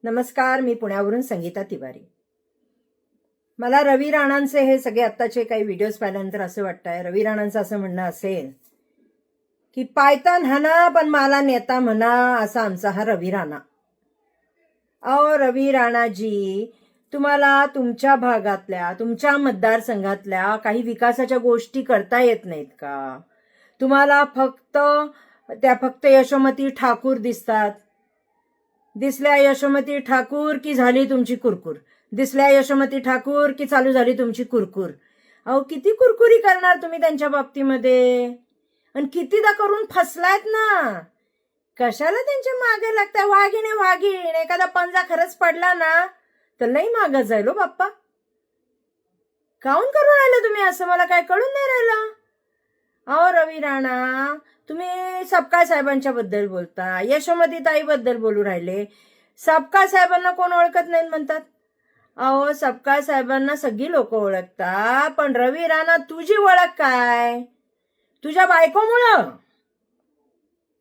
नमस्कार, मी पुण्यावरून संगीता तिवारी. मला रवी राणांचे हे सगळे आत्ताचे काही व्हिडिओज पाहिल्यानंतर असं वाटतंय, रवी राणांचं असं म्हणणं असेल की पायतान हाना पण मला नेता म्हणा, असा आमचा हा रवी राणा. अहो रवी राणाजी, तुम्हाला तुमच्या भागातल्या, तुमच्या मतदारसंघातल्या काही विकासाच्या गोष्टी करता येत नाहीत का? तुम्हाला फक्त यशोमती ठाकूर दिसतात. दिसल्या यशोमती ठाकूर की झाली तुमची कुरकुर. दिसल्या यशोमती ठाकूर की चालू झाली तुमची कुरकुर. अहो किती कुरकुरी करणार तुम्ही त्यांच्या बाबतीमध्ये, आणि कितीदा करून फसलायत ना. कशाला त्यांच्या मागे लागताय? वाघीण एखादा पंजा खरंच पडला ना तर लई मागं जाईल हो बाप्पा. काऊन करून राहिलं तुम्ही असं? मला काय कळून नाही राहिलं. अहो रवी राणा, तुम्ही सपकाळ साहेबांच्या बद्दल बोलता, यशोमती ताई बद्दल बोलू राहिले. सपकाळ साहेबांना कोण ओळखत नाही म्हणतात? अहो सपकाळ साहेबांना सगळी लोक ओळखतात, पण रवी राणा तुझी ओळख काय? तुझ्या बायकोमुळं.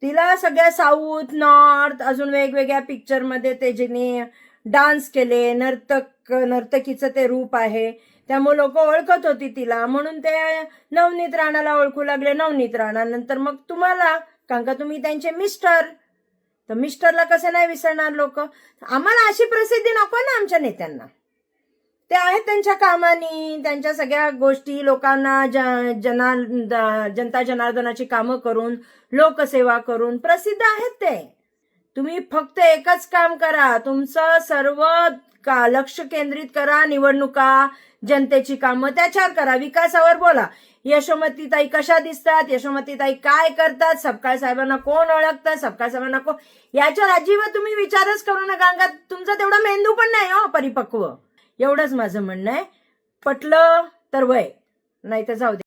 तिला सगळ्या साऊथ नॉर्थ अजून वेगवेगळ्या पिक्चर मध्ये ते जिने डान्स केले, नर्तकीचं ते रूप आहे, त्यामुळे लोक ओळखत होती तिला, म्हणून ते नवनीत राणाला ओळखू लागले. नवनीत राणा नंतर मग तुम्हाला, कारण का तुम्ही त्यांचे मिस्टर, तर मिस्टरला कसं नाही विसरणार लोक. आम्हाला अशी प्रसिद्धी नको ना आमच्या नेत्यांना. ते आहेत त्यांच्या कामानी, त्यांच्या सगळ्या गोष्टी लोकांना जनता जनार्दनाची कामं करून, लोकसेवा करून प्रसिद्ध आहेत ते. तुम्ही फक्त एकच काम करा, तुमचं सर्व लक्ष केंद्रित करा, निवडणुका, जनतेची कामं त्याच्यावर करा, विकासावर बोला. यशोमती ताई कशा दिसतात, यशोमती ताई काय करतात, सपकाळ साहेबांना कोण ओळखतात, सपकाळ साहेबांना कोण, याच्यावर अजिबात तुम्ही विचारच करू नका. तुमचा तेवढा मेंदू पण नाही हो परिपक्व. एवढंच माझं म्हणणं आहे. पटलं तर वय, नाही तर जाऊ दे.